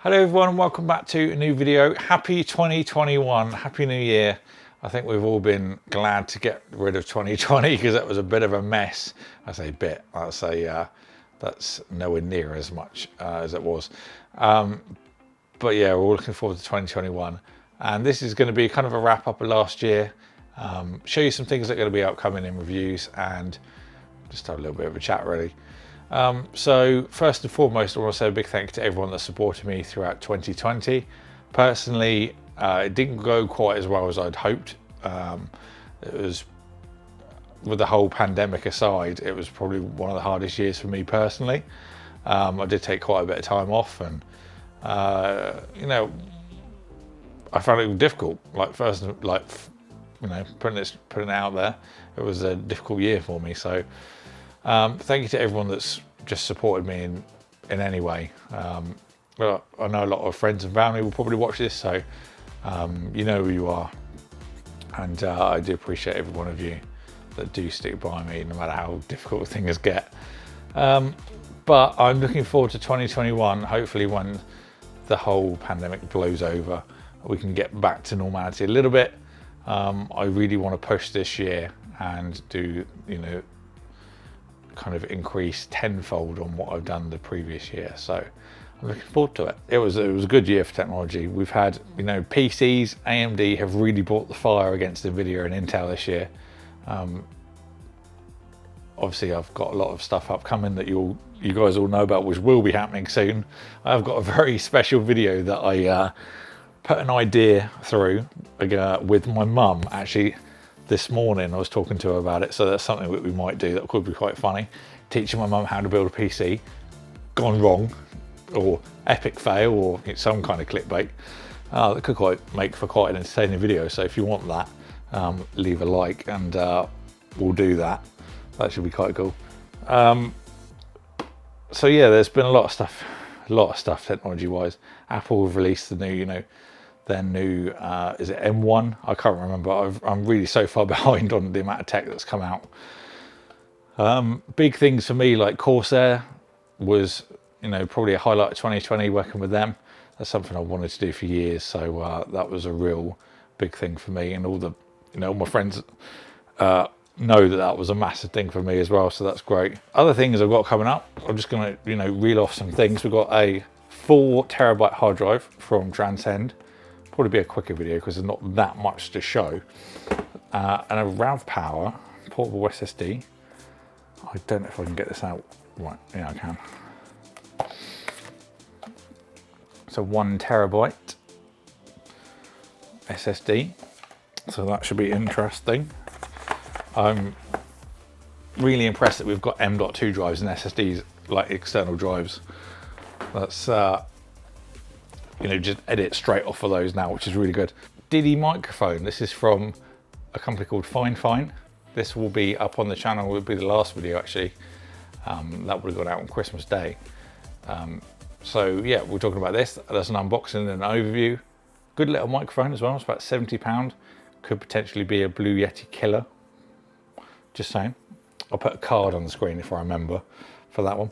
Hello everyone and welcome back to a new video. Happy 2021, happy new year. I think we've all been glad to get rid of 2020 because it was a bit of a mess. I say bit, I'll say that's nowhere near as much as it was. But yeah, we're all looking forward to 2021. And this is going to be kind of a wrap up of last year. Show you some things that are going to be upcoming in reviews and just have a little bit of a chat really. So first and foremost, I want to say a big thank you to everyone that supported me throughout 2020. Personally, it didn't go quite as well as I'd hoped. It was, with the whole pandemic aside, it was probably one of the hardest years for me personally. I did take quite a bit of time off and, you know, I found it difficult. Putting it out there, it was a difficult year for me. So thank you to everyone that's just supported me in any way. Well, I know a lot of friends and family will probably watch this, so you know who you are. And I do appreciate every one of you that do stick by me, no matter how difficult things get. But I'm looking forward to 2021, hopefully when the whole pandemic blows over, we can get back to normality a little bit. I really want to push this year and do, you know, kind of increase tenfold on what I've done the previous year. So I'm looking forward to it. It was a good year for technology. We've had, you know, PCs, AMD have really brought the fire against Nvidia and Intel this year. Obviously I've got a lot of stuff upcoming that you guys all know about, which will be happening soon. I've got a very special video that I put an idea through with my mum. Actually, this morning I was talking to her about it, so that's something that we might do that could be quite funny. Teaching my mum how to build a PC, gone wrong, or epic fail, or some kind of clickbait. That could make for quite an entertaining video, so if you want that, leave a like and we'll do that. That should be quite cool. So yeah, there's been a lot of stuff technology wise. Apple have released the new, you know, their new, is it M1? I can't remember. I'm really so far behind on the amount of tech that's come out. Big things for me, like Corsair was, you know, probably a highlight of 2020 working with them. That's something I wanted to do for years. So that was a real big thing for me, and all the, you know, all my friends know that was a massive thing for me as well. So that's great. Other things I've got coming up, I'm just going to, you know, reel off some things. We've got a 4 terabyte hard drive from Transcend. Probably be a quicker video because there's not that much to show. And a RAV Power portable SSD. I don't know if I can get this out. Right, yeah, I can. So 1 terabyte SSD. So that should be interesting. I'm really impressed that we've got M.2 drives and SSDs, like external drives. That's you know, just edit straight off of those now, which is really good. Diddy microphone. This is from a company called Fine. This will be up on the channel. It will be the last video actually. That would have gone out on Christmas Day. So yeah, we're talking about this. There's an unboxing and an overview. Good little microphone as well. It's about £70. Could potentially be a Blue Yeti killer. Just saying. I'll put a card on the screen if I remember for that one.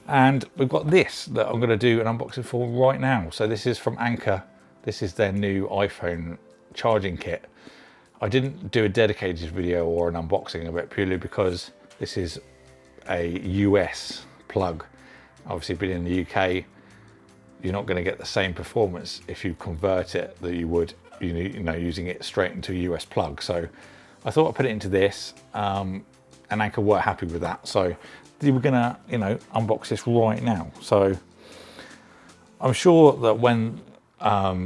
And we've got this that I'm going to do an unboxing for right now. So this is from Anker. This is their new iPhone charging kit. I didn't do a dedicated video or an unboxing of it purely because this is a US plug. Obviously, being in the UK, you're not going to get the same performance if you convert it that you would, you know, using it straight into a US plug. So I thought I'd put it into this, and Anker were happy with that. So we're gonna, you know, unbox this right now. So I'm sure that when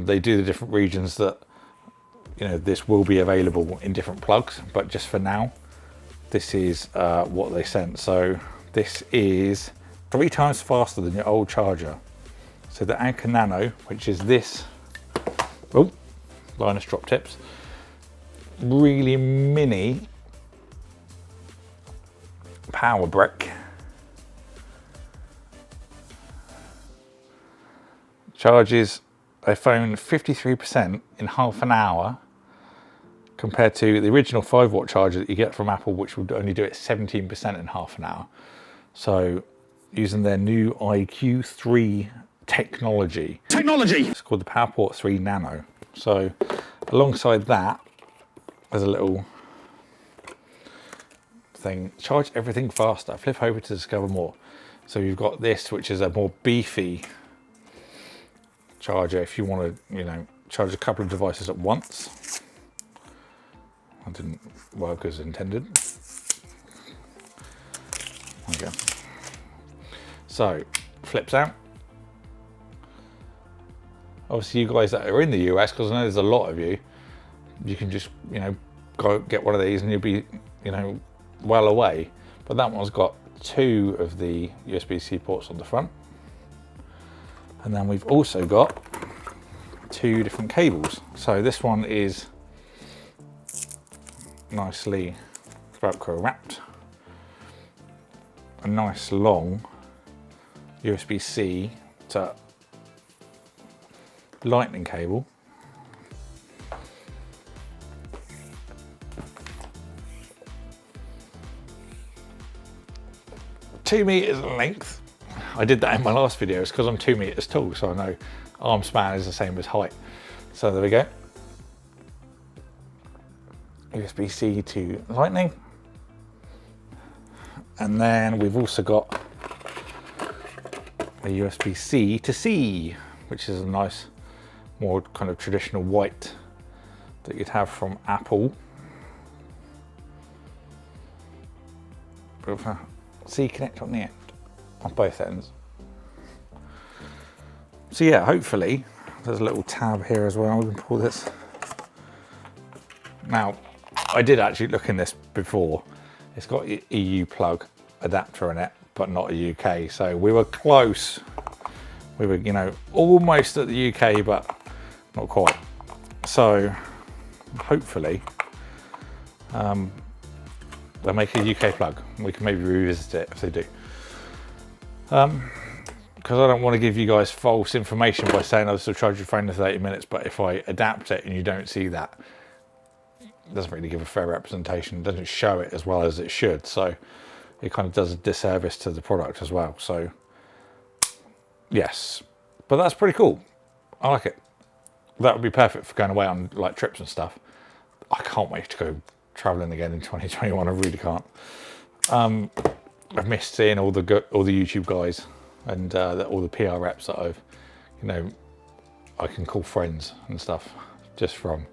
they do the different regions that, you know, this will be available in different plugs, but just for now, this is what they sent. So this is 3 times faster than your old charger. So the Anker Nano, which is this, oh, Linus drop tips, really mini power brick. Charges a phone 53% in half an hour compared to the original 5-watt charger that you get from Apple, which would only do it 17% in half an hour. So using their new iQ3 technology. It's called the Powerport 3 Nano. So alongside that, there's a little thing, charge everything faster, flip over to discover more. So you've got this, which is a more beefy charger if you want to, you know, charge a couple of devices at once. That didn't work as intended. There we go. So flips out. Obviously you guys that are in the US, because I know there's a lot of you, you can just, you know, go get one of these and you'll be, you know, well away. But that one's got 2 of the USB-C ports on the front. And then we've also got 2 different cables. So this one is nicely Velcro wrapped. A nice long USB-C to lightning cable. Two meters in length. I did that in my last video. It's because I'm 2 meters tall, so I know arm span is the same as height. So there we go. USB-C to lightning. And then we've also got a USB-C to C, which is a nice, more kind of traditional white that you'd have from Apple. With a C connect on the end, on both ends. So yeah, hopefully, there's a little tab here as well. We can pull this. Now, I did actually look in this before. It's got EU plug adapter in it, but not a UK. So we were close. We were, you know, almost at the UK, but not quite. So hopefully they'll make a UK plug. We can maybe revisit it if they do. Because I don't want to give you guys false information by saying I'll still charge your phone in 30 minutes, but if I adapt it and you don't see that, it doesn't really give a fair representation. It doesn't show it as well as it should. So it kind of does a disservice to the product as well. So yes, but that's pretty cool. I like it. That would be perfect for going away on like trips and stuff. I can't wait to go traveling again in 2021. I really can't. I've missed seeing all the YouTube guys and all the PR reps that I've, you know, I can call friends and stuff just from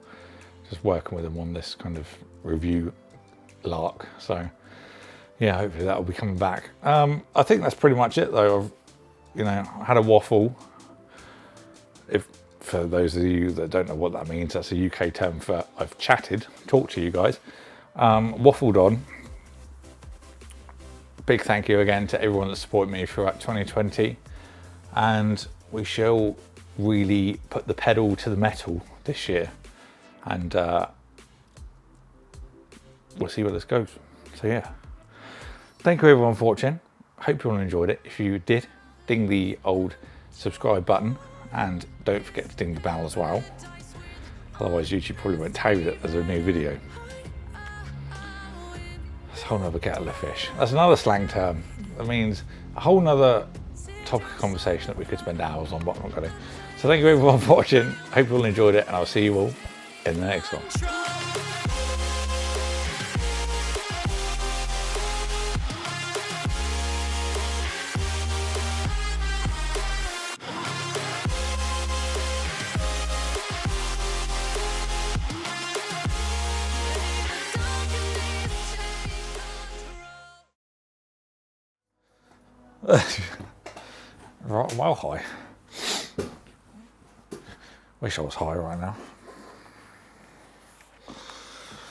working with them on this kind of review lark. So yeah, hopefully that will be coming back. I think that's pretty much it though. I've, you know, had a waffle. For those of you that don't know what that means, that's a UK term for I've chatted, talked to you guys, waffled on. Big thank you again to everyone that supported me throughout 2020, and we shall really put the pedal to the metal this year, and we'll see where this goes. So yeah, thank you everyone for watching. Hope you all enjoyed it. If you did, ding the old subscribe button and don't forget to ding the bell as well. Otherwise YouTube probably won't tell you that there's a new video. That's a whole nother kettle of fish. That's another slang term. That means a whole nother topic of conversation that we could spend hours on, but I'm not going to. So thank you everyone for watching. Hope you all enjoyed it, and I'll see you all in the next one. Right, well high. Wish I was high right now.